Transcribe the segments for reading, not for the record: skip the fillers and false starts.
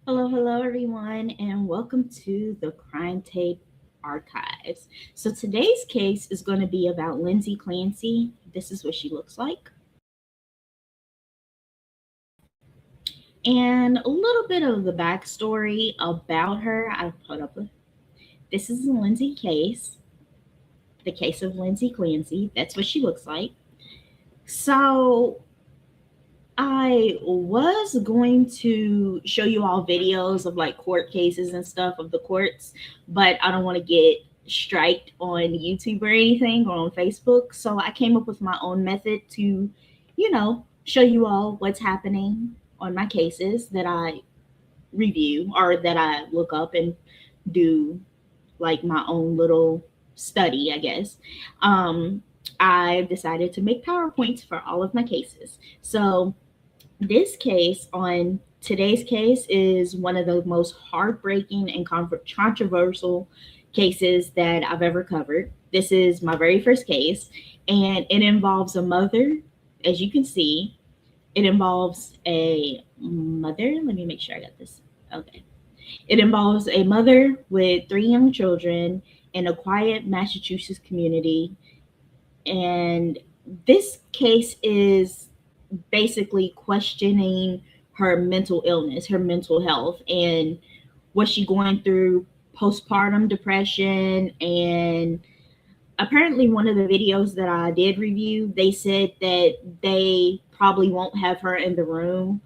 Hello, everyone, and welcome to the Crime Tape Archives. So, today's case is going to be about Lindsay Clancy. This is what she looks like, and a little bit of the backstory about her. I put up. This is the Lindsay case, the case of Lindsay Clancy. That's what she looks like. So, I was going to show you all videos of like court cases and stuff of the courts, but I don't want to get striked on YouTube or anything or on Facebook. So I came up with my own method to, show you all what's happening on my cases that I review or that I look up and do like my own little study, I guess. Um, I decided to make PowerPoints for all of my cases. So this case on today's case is one of the most heartbreaking and controversial cases that I've ever covered. This is my very first case, and it involves a mother, as you can see. It involves a mother. Let me make sure I got this. Okay. It involves a mother with three young children in a quiet Massachusetts community. And this case is basically questioning her mental illness, her mental health, and was she going through postpartum depression. And apparently, one of the videos that I did review, they said that they probably won't have her in the room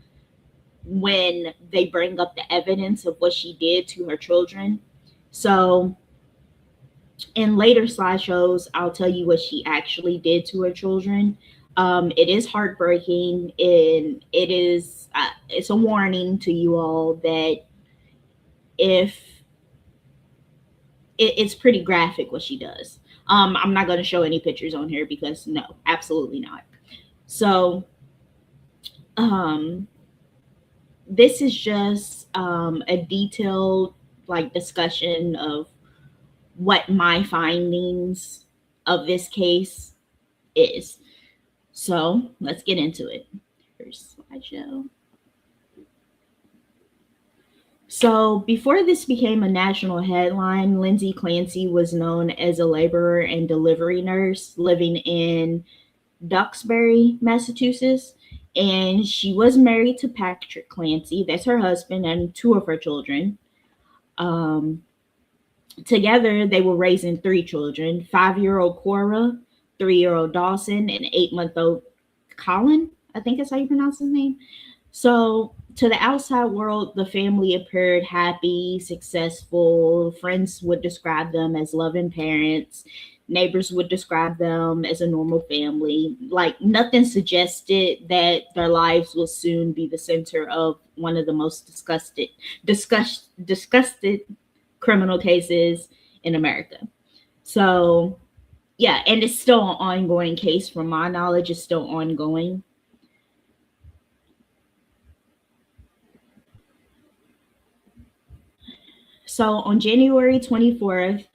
when they bring up the evidence of what she did to her children. So, in later slideshows, I'll tell you what she actually did to her children. It is heartbreaking, and it's a warning to you all that if it's pretty graphic what she does. I'm not going to show any pictures on here because no, absolutely not. So, um, this is just a detailed like discussion of what my findings of this case is. So let's get into it. First slideshow. So before this became a national headline, Lindsay Clancy was known as a laborer and delivery nurse living in Duxbury, Massachusetts. And she was married to Patrick Clancy, that's her husband, and two of her children. Um, Together, they were raising three children: 5-year-old Cora, 3-year-old Dawson, and 8-month-old Colin. I think that's how you pronounce his name. So, to the outside world, the family appeared happy, successful. Friends would describe them as loving parents. Neighbors would describe them as a normal family. Like, nothing suggested that their lives will soon be the center of one of the most disgusted criminal cases in America. So, yeah, and it's still an ongoing case. From my knowledge, it's still ongoing. So on January 24th,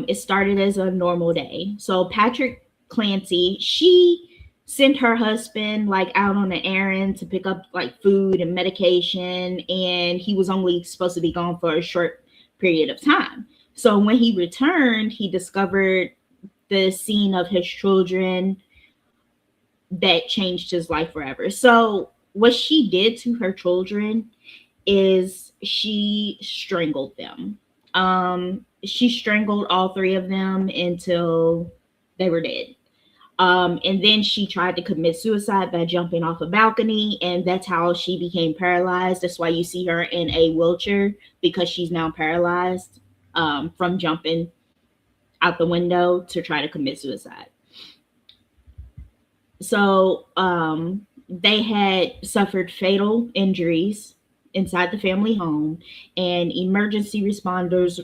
it started as a normal day. So Patrick Clancy, she sent her husband like out on an errand to pick up like food and medication, and he was only supposed to be gone for a short period of time. So when he returned, he discovered the scene of his children that changed his life forever. So what she did to her children is she strangled them. She strangled all three of them until they were dead. And then she tried to commit suicide by jumping off a balcony, and that's how she became paralyzed. That's why you see her in a wheelchair, because she's now paralyzed from jumping out the window to try to commit suicide. So they had suffered fatal injuries inside the family home, and emergency responders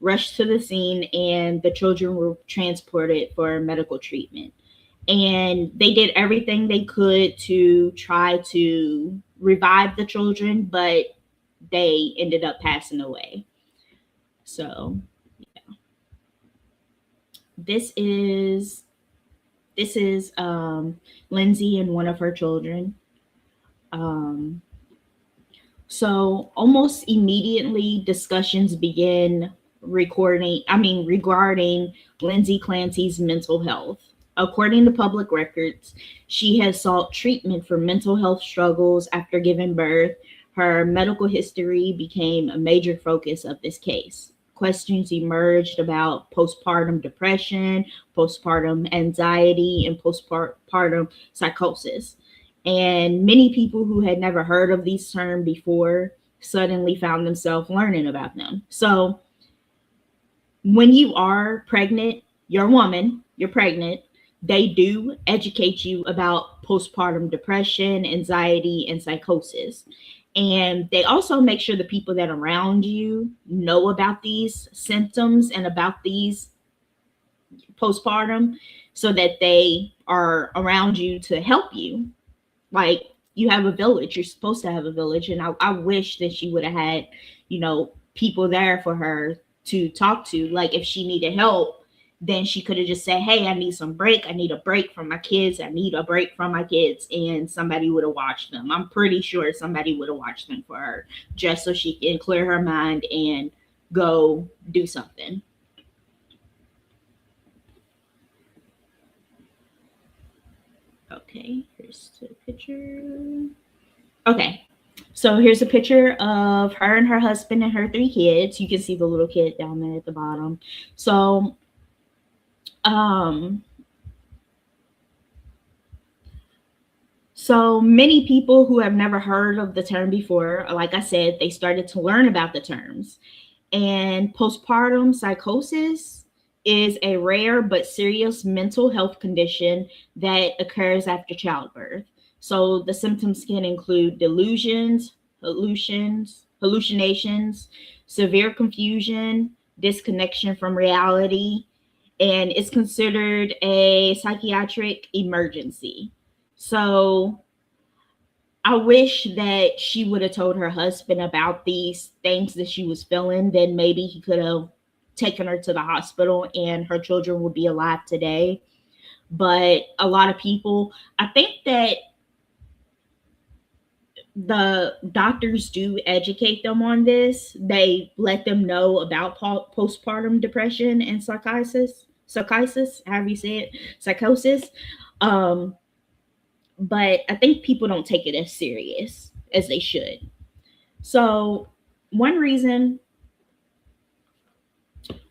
rushed to the scene, and the children were transported for medical treatment. And they did everything they could to try to revive the children, but they ended up passing away. So this is this is Lindsay and one of her children. Um, So almost immediately discussions begin regarding Lindsay Clancy's mental health. According to public records, she has sought treatment for mental health struggles after giving birth. Her medical history became a major focus of this case. Questions emerged about postpartum depression, postpartum anxiety, and postpartum psychosis. And many people who had never heard of these terms before suddenly found themselves learning about them. So when you are pregnant, you're a woman, you're pregnant, they do educate you about postpartum depression, anxiety, and psychosis. And they also make sure the people that are around you know about these symptoms and about these postpartum so that they are around you to help you. Like, you have a village, you're supposed to have a village. And I wish that she would have had, people there for her to talk to. Like, if she needed help, then she could have just said, hey, I need some break. I need a break from my kids. I need a break from my kids. And somebody would have watched them. I'm pretty sure somebody would have watched them for her just so she can clear her mind and go do something. Okay, here's the picture. Okay, so here's a picture of her and her husband and her three kids. You can see the little kid down there at the bottom. So, um, so many people who have never heard of the term before, like I said, they started to learn about the terms. And postpartum psychosis is a rare but serious mental health condition that occurs after childbirth. So the symptoms can include delusions, hallucinations, severe confusion, disconnection from reality, and it's considered a psychiatric emergency. So I wish that she would have told her husband about these things that she was feeling. Then maybe he could have taken her to the hospital and her children would be alive today. But a lot of people, I think that the doctors do educate them on this. They let them know about postpartum depression and psychosis, however you say it, psychosis. Um, but I think people don't take it as serious as they should. So one reason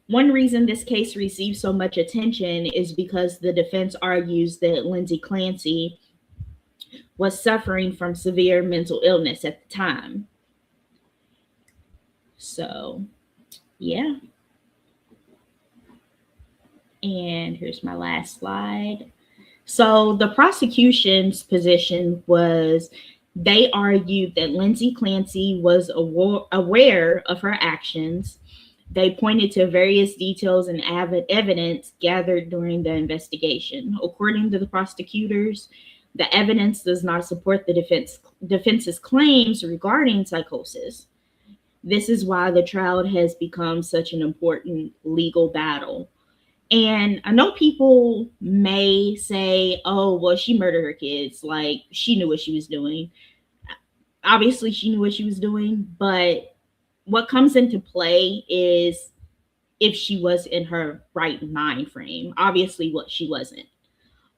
one reason this case received so much attention is because the defense argues that Lindsay Clancy was suffering from severe mental illness at the time. So, yeah. And here's my last slide. So the prosecution's position was they argued that Lindsay Clancy was aware of her actions. They pointed to various details and evidence gathered during the investigation. According to the prosecutors, the evidence does not support the defense's claims regarding psychosis. This is why the trial has become such an important legal battle. And I know people may say, oh, well, she murdered her kids. Like, she knew what she was doing. Obviously, she knew what she was doing. But what comes into play is if she was in her right mind frame. Obviously, what she wasn't.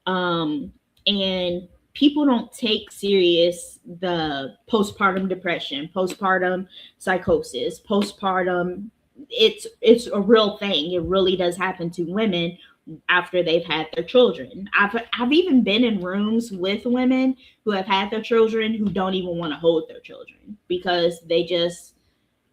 And people don't take serious the postpartum depression, postpartum psychosis, postpartum. It's a real thing. It really does happen to women after they've had their children. I've even been in rooms with women who have had their children who don't even want to hold their children because they just,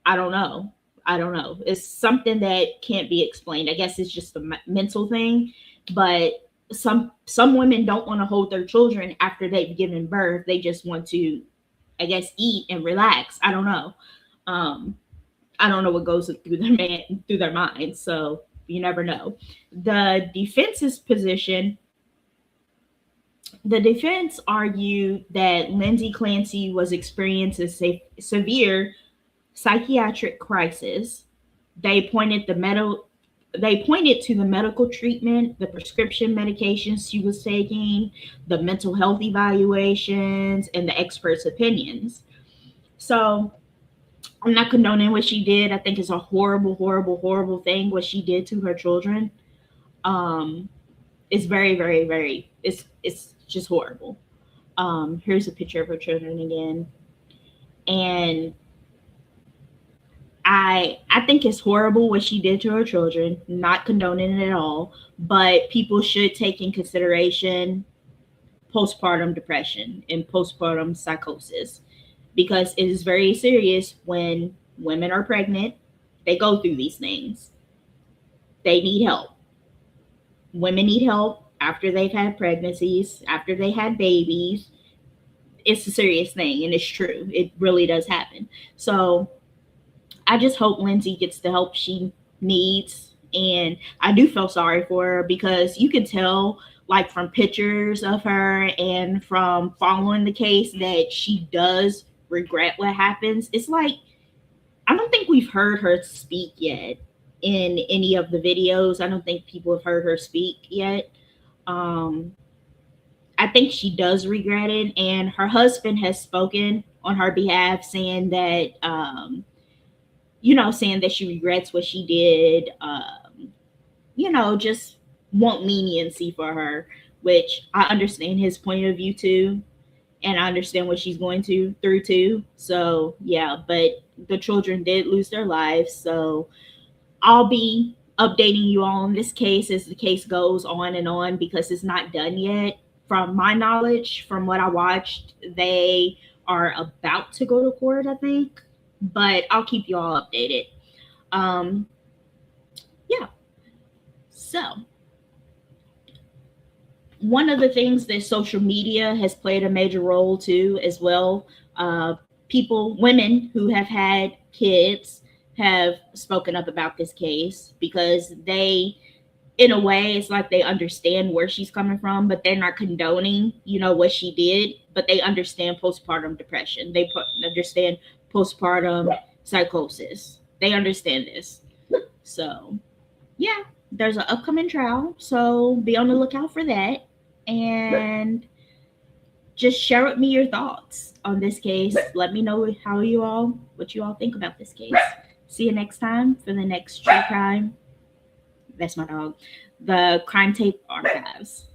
I don't know. I don't know. It's something that can't be explained. I guess it's just a mental thing, but some women don't want to hold their children after they've given birth. They just want to, I guess, eat and relax. I don't know. I don't know what goes through their minds. So you never know. The defense's position. The defense argued that Lindsay Clancy was experiencing a severe psychiatric crisis. They pointed to the medical treatment, the prescription medications she was taking, the mental health evaluations, and the experts' opinions. So I'm not condoning what she did. I think it's a horrible, horrible, horrible thing what she did to her children. Um, it's very, very, very. It's just horrible. Here's a picture of her children again, and I think it's horrible what she did to her children. Not condoning it at all, but people should take in consideration postpartum depression and postpartum psychosis because it is very serious when women are pregnant. They go through these things. They need help. Women need help after they've had pregnancies, after they had babies. It's a serious thing and it's true. It really does happen. So I just hope Lindsay gets the help she needs. And I do feel sorry for her because you can tell, like, from pictures of her and from following the case, that she does regret what happens. It's like, I don't think we've heard her speak yet in any of the videos. I don't think people have heard her speak yet. Um, I think she does regret it. And her husband has spoken on her behalf, saying that saying that she regrets what she did, just want leniency for her, which I understand his point of view too. And I understand what she's going through too. So yeah, but the children did lose their lives. So I'll be updating you all on this case as the case goes on and on because it's not done yet. From my knowledge, from what I watched, they are about to go to court, I think. But I'll keep you all updated. Um, yeah. So one of the things that social media has played a major role too, as well. Women who have had kids have spoken up about this case because they, in a way, it's like they understand where she's coming from, but they're not condoning, what she did, but they understand postpartum depression. They understand postpartum psychosis. They understand this. So, yeah, there's an upcoming trial, so be on the lookout for that. And just share with me your thoughts on this case. Let me know what you all think about this case. See you next time for the next true crime. That's my dog. The Crime Tape Archives.